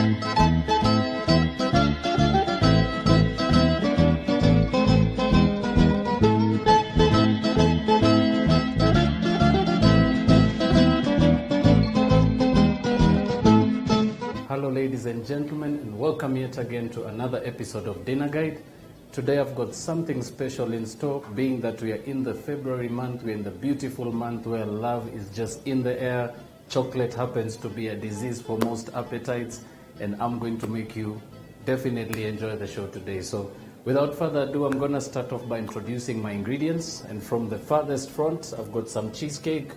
Hello ladies and gentlemen, and welcome yet again to another episode of Dinner Guide. Today I've got something special in store, being that we are in the February month, we're in the beautiful month where love is just in the air. Chocolate happens to be a disease for most appetites, and I'm going to make you definitely enjoy the show today. So without further ado, I'm going to start off by introducing my ingredients. And from the farthest front, I've got some cheesecake,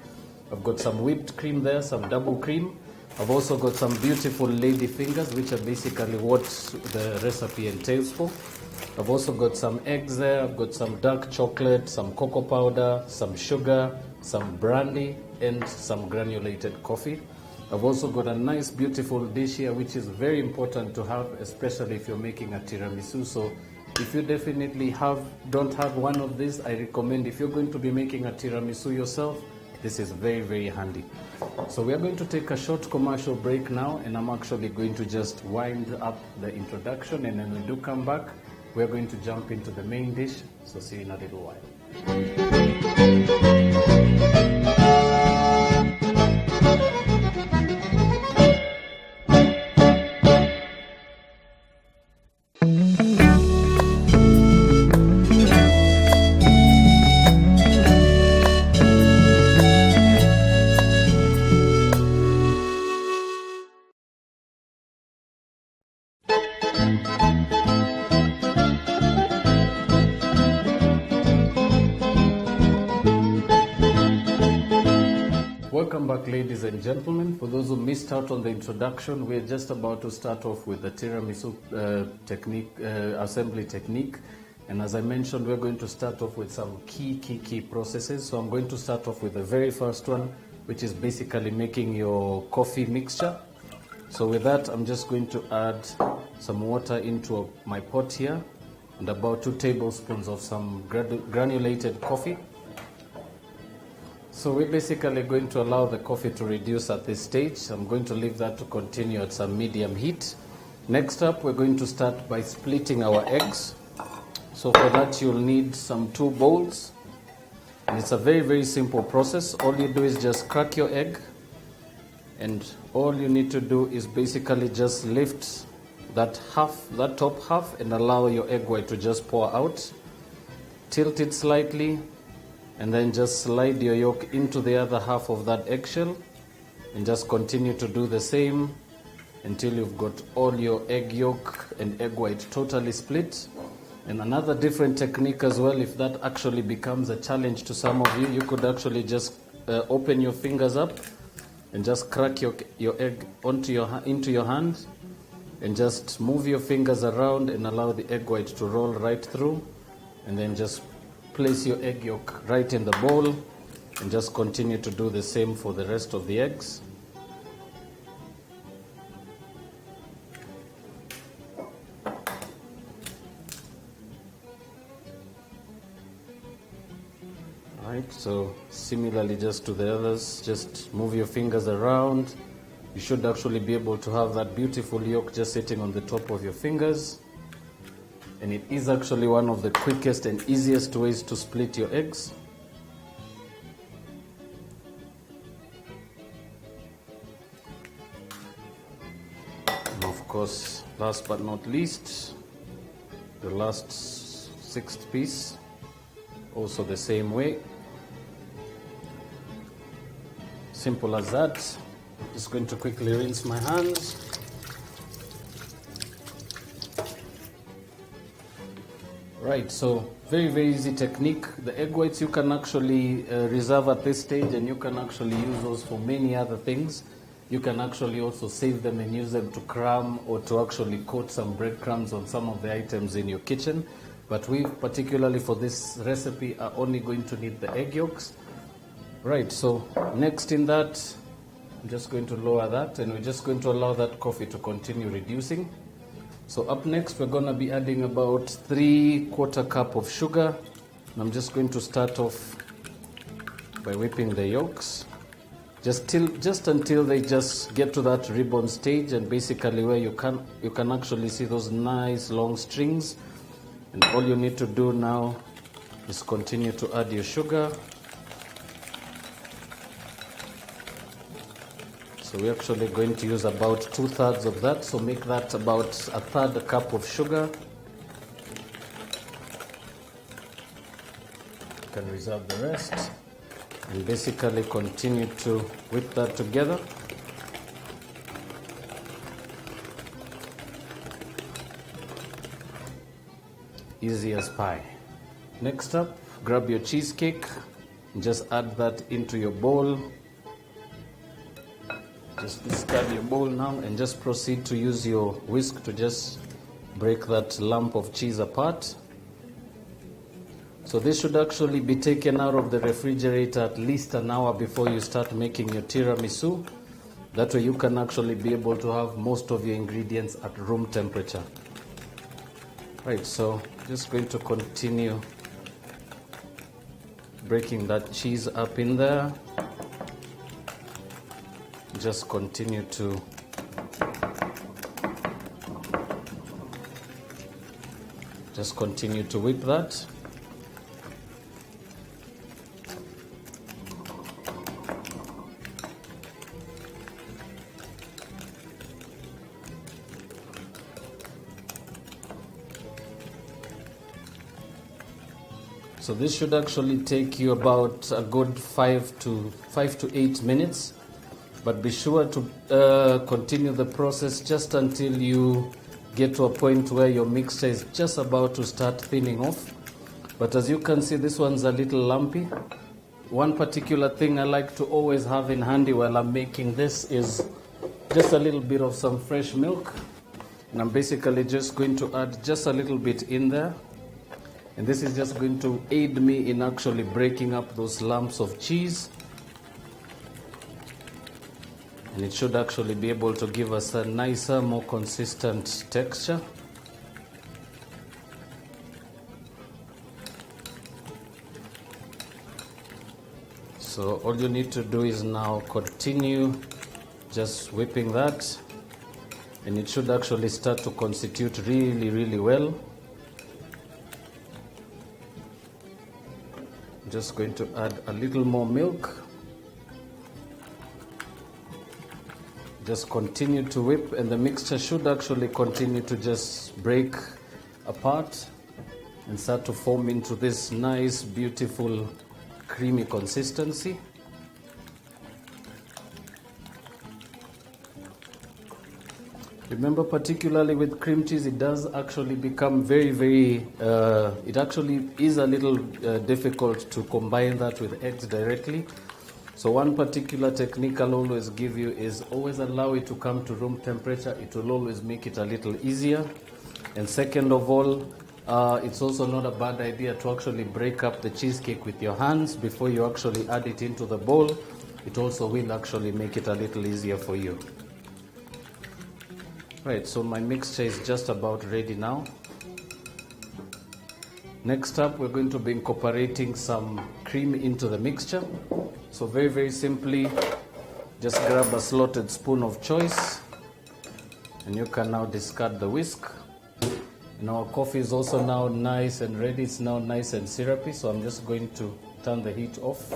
I've got some whipped cream there, some double cream. I've also got some beautiful lady fingers, which are basically what the recipe entails for. I've also got some eggs there, I've got some dark chocolate, some cocoa powder, some sugar, some brandy, and some granulated coffee. I've also got a nice beautiful dish here, which is very important to have, especially if you're making a tiramisu. So if you definitely don't have one of these, I recommend, if you're going to be making a tiramisu yourself, this is very, very handy. So we are going to take a short commercial break now, and I'm actually going to just wind up the introduction, and when we do come back, we're going to jump into the main dish. So see you in a little while. Welcome back, ladies and gentlemen. For those who missed out on the introduction, we're just about to start off with the tiramisu assembly technique. And as I mentioned, we're going to start off with some key processes. So I'm going to start off with the very first one, which is basically making your coffee mixture. So with that, I'm just going to add some water into my pot here, and about 2 tablespoons of some granulated coffee. So we're basically going to allow the coffee to reduce at this stage. I'm going to leave that to continue at some medium heat. Next up, we're going to start by splitting our eggs. So for that, you'll need some 2 bowls. And it's a very, very simple process. All you do is just crack your egg, and all you need to do is basically just lift that top half, and allow your egg white to just pour out. Tilt it slightly, and then just slide your yolk into the other half of that eggshell, and just continue to do the same until you've got all your egg yolk and egg white totally split. And another different technique as well, if that actually becomes a challenge to some of you, you could actually just open your fingers up and just crack your egg into your hand, and just move your fingers around and allow the egg white to roll right through, and then just place your egg yolk right in the bowl, and just continue to do the same for the rest of the eggs. Right, so similarly just to the others, just move your fingers around. You should actually be able to have that beautiful yolk just sitting on the top of your fingers. And it is actually one of the quickest and easiest ways to split your eggs. And of course, last but not least, the last 6th piece, also the same way. Simple as that. Just going to quickly rinse my hands. Right, so very, very easy technique. The egg whites you can actually reserve at this stage, and you can actually use those for many other things. You can actually also save them and use them to crumb, or to actually coat some breadcrumbs on some of the items in your kitchen. But we, particularly for this recipe, are only going to need the egg yolks. Right, so next in that, I'm just going to lower that, and we're just going to allow that coffee to continue reducing. So up next, we're going to be adding about 3/4 cup of sugar. And I'm just going to start off by whipping the yolks. just until they just get to that ribbon stage, and basically where you can actually see those nice long strings. And all you need to do now is continue to add your sugar. So we're actually going to use about 2/3 of that, so make that about 1/3 cup of sugar. You can reserve the rest and basically continue to whip that together. Easy as pie. Next up, grab your cheesecake and just add that into your bowl. Just discard your bowl now and just proceed to use your whisk to just break that lump of cheese apart. So this should actually be taken out of the refrigerator at least an hour before you start making your tiramisu. That way you can actually be able to have most of your ingredients at room temperature. Right, so just going to continue breaking that cheese up in there. Just continue to whip that. So this should actually take you about a good 5 to 8 minutes. But be sure to continue the process just until you get to a point where your mixture is just about to start thinning off. But as you can see, this one's a little lumpy. One particular thing I like to always have in handy while I'm making this is just a little bit of some fresh milk. And I'm basically just going to add just a little bit in there. And this is just going to aid me in actually breaking up those lumps of cheese. And it should actually be able to give us a nicer, more consistent texture. So all you need to do is now continue just whipping that, and it should actually start to constitute really, really well. I'm just going to add a little more milk. Just continue to whip, and the mixture should actually continue to just break apart and start to form into this nice, beautiful, creamy consistency. Remember, particularly with cream cheese, it does actually become very, it actually is a little difficult to combine that with eggs directly. So one particular technique I'll always give you is always allow it to come to room temperature. It will always make it a little easier. And second of all, it's also not a bad idea to actually break up the cheesecake with your hands before you actually add it into the bowl. It also will actually make it a little easier for you. Right, so my mixture is just about ready now. Next up, we're going to be incorporating some cream into the mixture. So very simply, just grab a slotted spoon of choice, and you can now discard the whisk. And our coffee is also now nice and ready. It's now nice and syrupy, so I'm just going to turn the heat off.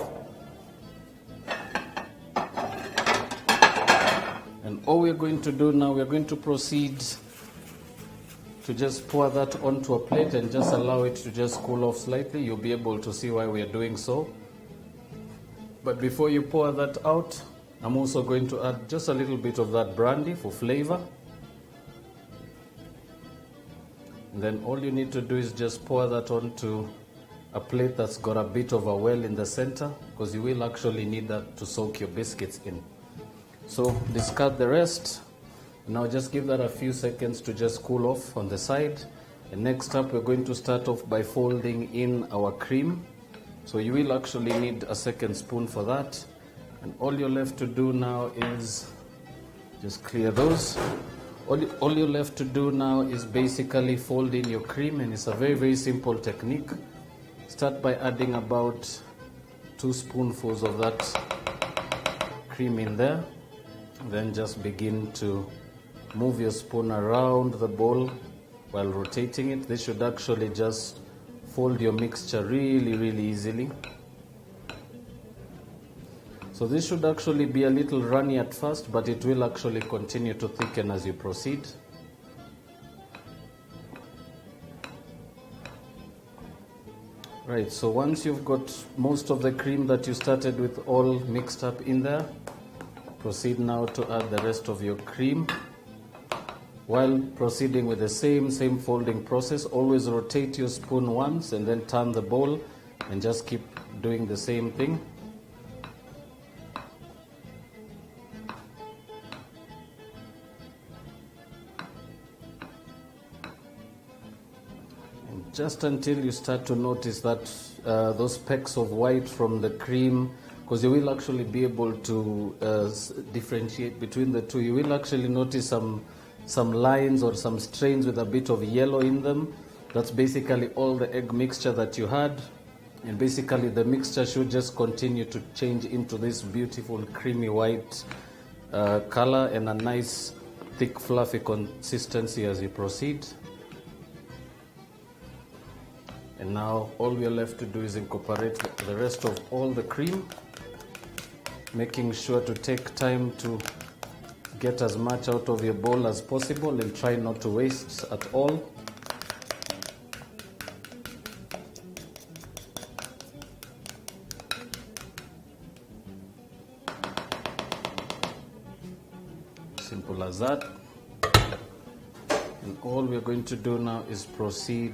And all we're going to do now, we're going to proceed to just pour that onto a plate and just allow it to just cool off slightly. You'll be able to see why we are doing so. But before you pour that out, I'm also going to add just a little bit of that brandy for flavor. And then all you need to do is just pour that onto a plate that's got a bit of a well in the center, because you will actually need that to soak your biscuits in. So discard the rest. Now just give that a few seconds to just cool off on the side. And next up, we're going to start off by folding in our cream. So you will actually need a second spoon for that. And all you're left to do now is just clear those. All you're left to do now is basically fold in your cream, and it's a very simple technique. Start by adding about 2 spoonfuls of that cream in there. Then just begin to move your spoon around the bowl while rotating it. This should actually just fold your mixture really easily. So this should actually be a little runny at first, but it will actually continue to thicken as you proceed. Right, so once you've got most of the cream that you started with all mixed up in there, proceed now to add the rest of your cream. While proceeding with the same folding process, always rotate your spoon once and then turn the bowl and just keep doing the same thing. Just until you start to notice that those specks of white from the cream, because you will actually be able to differentiate between the two. You will actually notice some lines or some strains with a bit of yellow in them. That's basically all the egg mixture that you had. And basically the mixture should just continue to change into this beautiful creamy white color and a nice thick fluffy consistency as you proceed. And now all we are left to do is incorporate the rest of all the cream, making sure to take time to get as much out of your bowl as possible and try not to waste at all. Simple as that. And all we're going to do now is proceed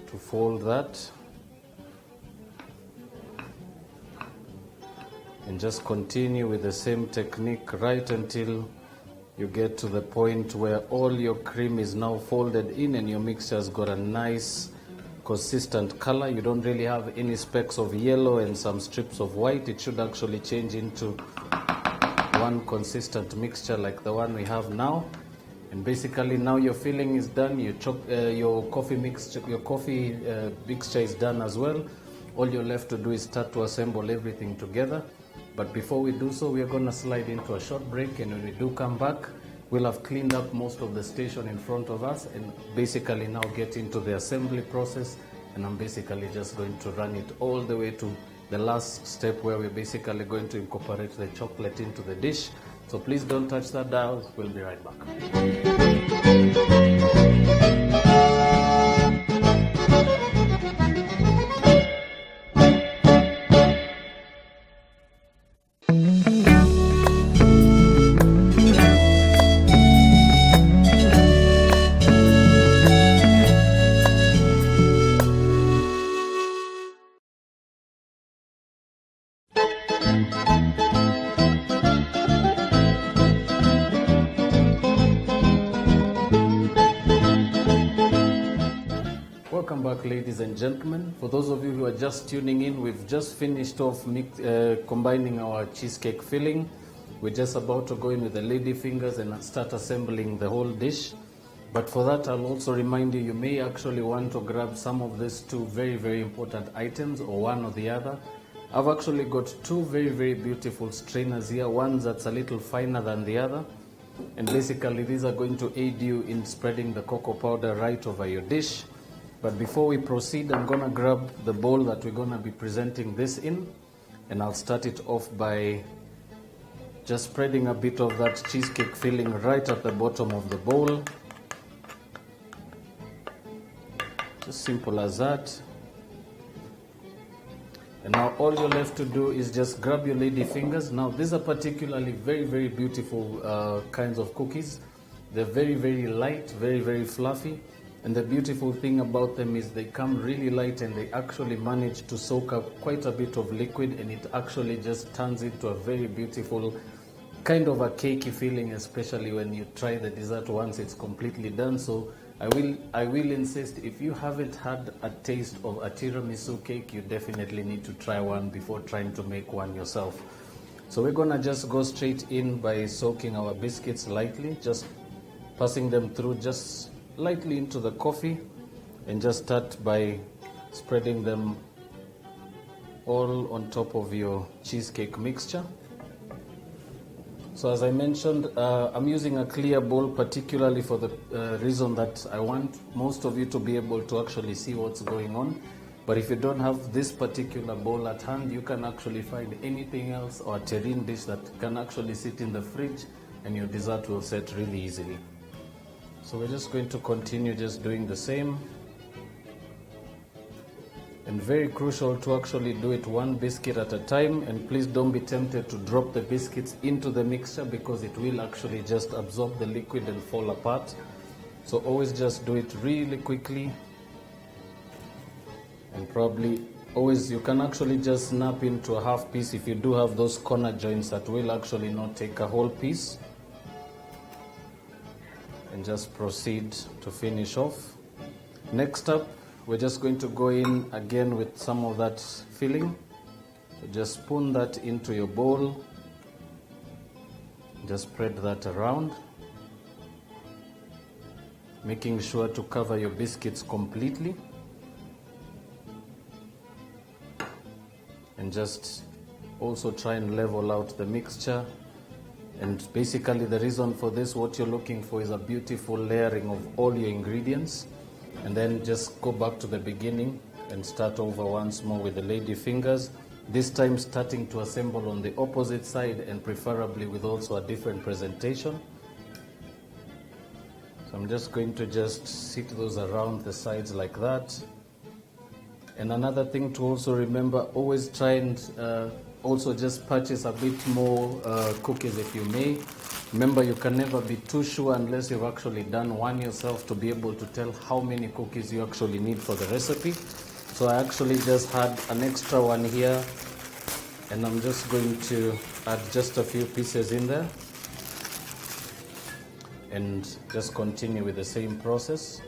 to fold that and just continue with the same technique right until you get to the point where all your cream is now folded in and your mixture has got a nice consistent color. You don't really have any specks of yellow and some strips of white. It should actually change into one consistent mixture like the one we have now. And basically now your filling is done, your coffee mixture is done as well. All you're left to do is start to assemble everything together. But before we do so, we are going to slide into a short break, and when we do come back, we'll have cleaned up most of the station in front of us and basically now get into the assembly process. And I'm basically just going to run it all the way to the last step where we're basically going to incorporate the chocolate into the dish. So please don't touch that dial. We'll be right back. Welcome back, ladies and gentlemen. For those of you who are just tuning in, we've just finished off combining our cheesecake filling. We're just about to go in with the lady fingers and start assembling the whole dish. But for that, I'll also remind you, you may actually want to grab some of these two very important items, or one or the other. I've actually got two very beautiful strainers here, one that's a little finer than the other. And basically these are going to aid you in spreading the cocoa powder right over your dish. But before we proceed, I'm going to grab the bowl that we're going to be presenting this in, and I'll start it off by just spreading a bit of that cheesecake filling right at the bottom of the bowl. Just simple as that. And now all you're left to do is just grab your lady fingers. Now these are particularly very beautiful kinds of cookies. They're very light, very fluffy. And the beautiful thing about them is they come really light and they actually manage to soak up quite a bit of liquid, and it actually just turns into a very beautiful kind of a cakey feeling, especially when you try the dessert once it's completely done. So I will insist, if you haven't had a taste of a tiramisu cake, you definitely need to try one before trying to make one yourself. So we're gonna just go straight in by soaking our biscuits lightly, just passing them through just lightly into the coffee, and just start by spreading them all on top of your cheesecake mixture. So as I mentioned, I'm using a clear bowl particularly for the reason that I want most of you to be able to actually see what's going on. But if you don't have this particular bowl at hand, you can actually find anything else or a terrine dish that can actually sit in the fridge and your dessert will set really easily. So we're just going to continue just doing the same. And very crucial to actually do it one biscuit at a time, and please don't be tempted to drop the biscuits into the mixture because it will actually just absorb the liquid and fall apart. So always just do it really quickly, and probably always you can actually just snap into a half piece if you do have those corner joints that will actually not take a whole piece, and just proceed to finish off. Next up, we're just going to go in again with some of that filling. So just spoon that into your bowl. Just spread that around, making sure to cover your biscuits completely. And just also try and level out the mixture. And basically the reason for this, what you're looking for is a beautiful layering of all your ingredients. And then just go back to the beginning and start over once more with the lady fingers, this time starting to assemble on the opposite side and preferably with also a different presentation. So I'm just going to just sit those around the sides like that. And another thing to also remember, always try and also just purchase a bit more cookies if you may. Remember, you can never be too sure unless you've actually done one yourself to be able to tell how many cookies you actually need for the recipe. So I actually just had an extra one here, and I'm just going to add just a few pieces in there and just continue with the same process.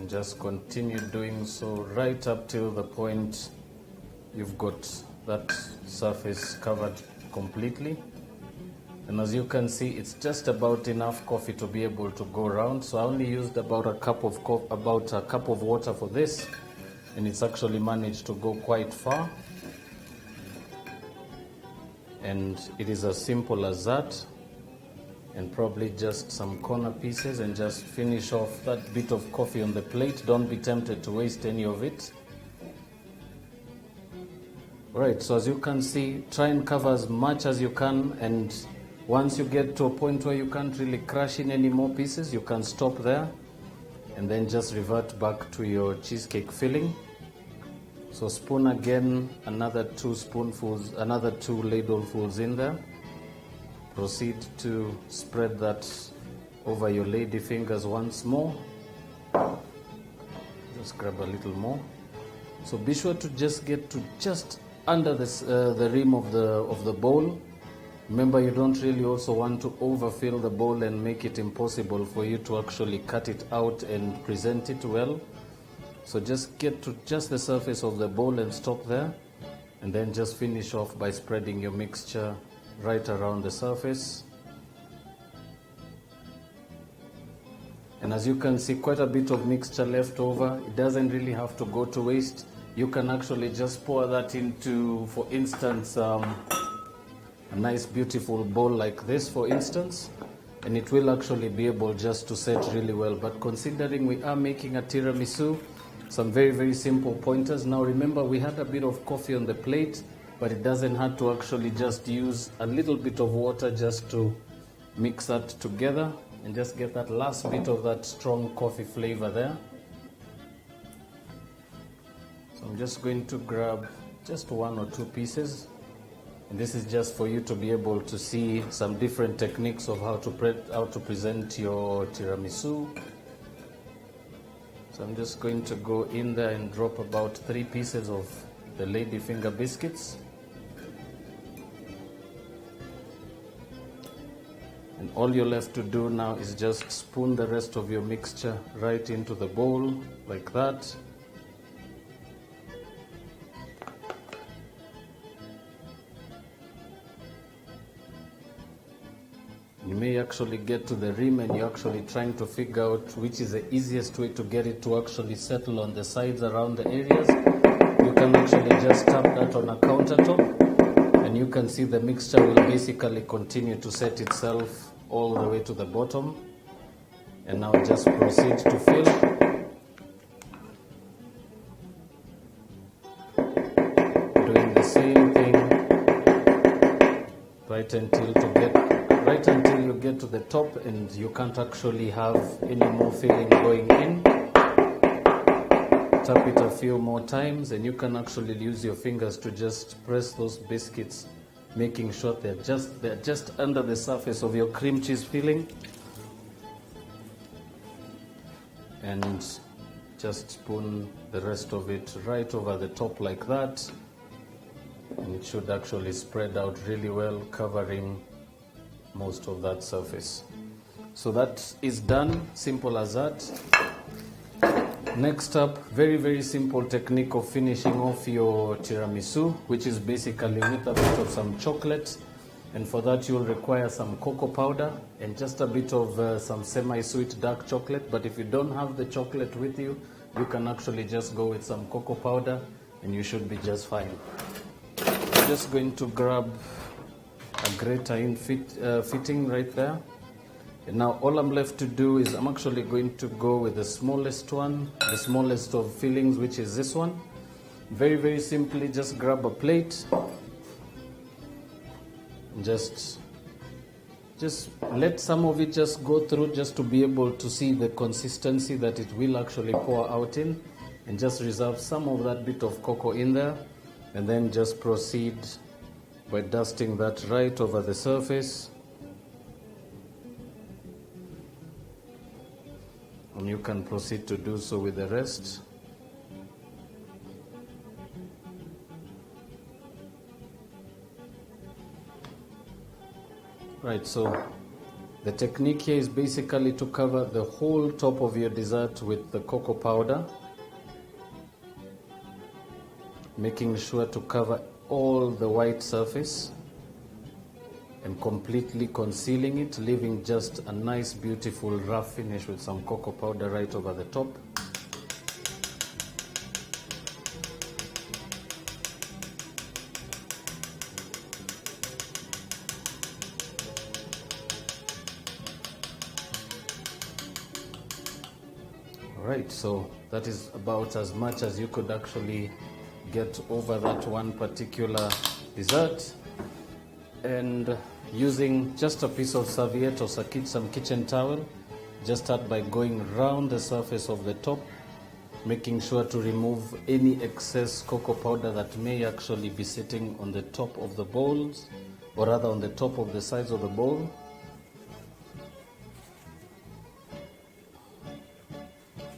Just continue doing so right up till the point you've got that surface covered completely. And as you can see, it's just about enough coffee to be able to go around. So I only used about a cup of water for this, and it's actually managed to go quite far. And it is as simple as that. And probably just some corner pieces and just finish off that bit of coffee on the plate. Don't be tempted to waste any of it. Right, so as you can see, try and cover as much as you can, and once you get to a point where you can't really crush in any more pieces, you can stop there and then just revert back to your cheesecake filling. So spoon again, another 2 ladlefuls in there. Proceed to spread that over your lady fingers once more. Just grab a little more. So be sure to just get to just under this, the rim of the bowl. Remember, you don't really also want to overfill the bowl and make it impossible for you to actually cut it out and present it well. So just get to just the surface of the bowl and stop there, and then just finish off by spreading your mixture right around the surface. And as you can see, quite a bit of mixture left over. It doesn't really have to go to waste. You can actually just pour that into, for instance, a nice beautiful bowl like this, for instance, and it will actually be able just to set really well. But considering we are making a tiramisu, some very, very simple pointers. Now remember, we had a bit of coffee on the plate, but it doesn't have to actually just use a little bit of water just to mix that together and just get that last bit of that strong coffee flavor there. So I'm just going to grab just 1 or 2 pieces, and this is just for you to be able to see some different techniques of how to present your tiramisu. So I'm just going to go in there and drop about 3 pieces of the ladyfinger biscuits. And all you're left to do now is just spoon the rest of your mixture right into the bowl like that. You may actually get to the rim and you're actually trying to figure out which is the easiest way to get it to actually settle on the sides around the areas. You can actually just tap that on a countertop and you can see the mixture will basically continue to set itself all the way to the bottom. And now just proceed to fill. Doing the same thing right until you get to the top and you can't actually have any more filling going in. Tap it a few more times and you can actually use your fingers to just press those biscuits, making sure they're just under the surface of your cream cheese filling. And just spoon the rest of it right over the top like that. And it should actually spread out really well, covering most of that surface. So that is done, simple as that. Next up, very, very simple technique of finishing off your tiramisu, which is basically with a bit of some chocolate. And for that you'll require some cocoa powder and just a bit of some semi-sweet dark chocolate. But if you don't have the chocolate with you, you can actually just go with some cocoa powder and you should be just fine. I'm just going to grab a grater fitting right there. And now all I'm left to do is I'm actually going to go with the smallest one, the smallest of fillings, which is this one. Very, very simply, just grab a plate. Just let some of it just go through just to be able to see the consistency that it will actually pour out in, and just reserve some of that bit of cocoa in there, and then just proceed by dusting that right over the surface. And you can proceed to do so with the rest. Right, so the technique here is basically to cover the whole top of your dessert with the cocoa powder, making sure to cover all the white surface and completely concealing it, leaving just a nice, beautiful, rough finish with some cocoa powder right over the top. Right, so that is about as much as you could actually get over that one particular dessert. And using just a piece of serviette or some kitchen towel, just start by going round the surface of the top, making sure to remove any excess cocoa powder that may actually be sitting on the top of the bowls, or rather on the top of the sides of the bowl.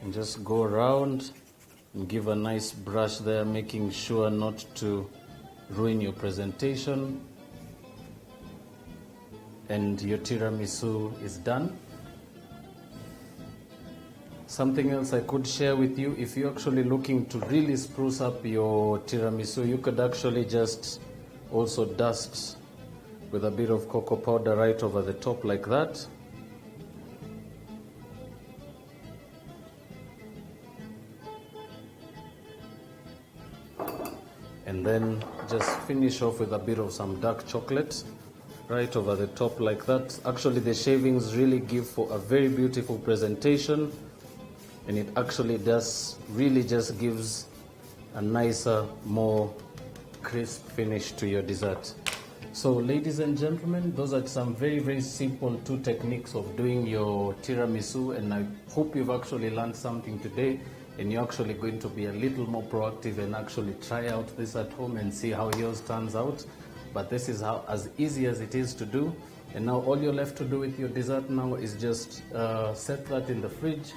And just go around and give a nice brush there, making sure not to ruin your presentation. And your tiramisu is done. Something else I could share with you, if you're actually looking to really spruce up your tiramisu, you could actually just also dust with a bit of cocoa powder right over the top like that. And then just finish off with a bit of some dark chocolate right over the top like that. Actually, the shavings really give for a very beautiful presentation, and it actually does really just gives a nicer, more crisp finish to your dessert. So ladies and gentlemen, those are some very, very simple 2 techniques of doing your tiramisu, and I hope you've actually learned something today, and you're actually going to be a little more proactive and actually try out this at home and see how yours turns out. But this is how as easy as it is to do. And now all you're left to do with your dessert now is just set that in the fridge.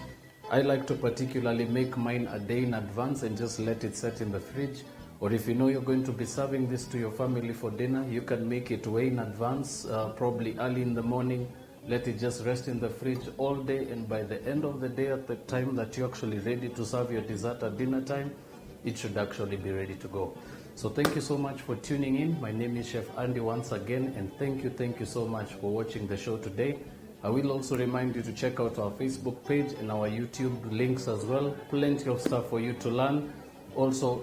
I like to particularly make mine a day in advance and just let it set in the fridge. Or if you know you're going to be serving this to your family for dinner, you can make it way in advance, probably early in the morning. Let it just rest in the fridge all day, and by the end of the day, at the time that you're actually ready to serve your dessert at dinner time, it should actually be ready to go. So thank you so much for tuning in. My name is Chef Andy once again, and thank you so much for watching the show today. I will also remind you to check out our Facebook page and our YouTube links as well. Plenty of stuff for you to learn. Also,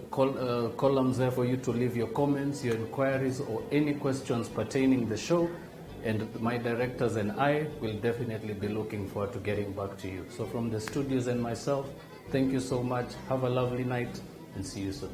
columns there for you to leave your comments, your inquiries, or any questions pertaining the show. And my directors and I will definitely be looking forward to getting back to you. So from the studios and myself, thank you so much. Have a lovely night and see you soon.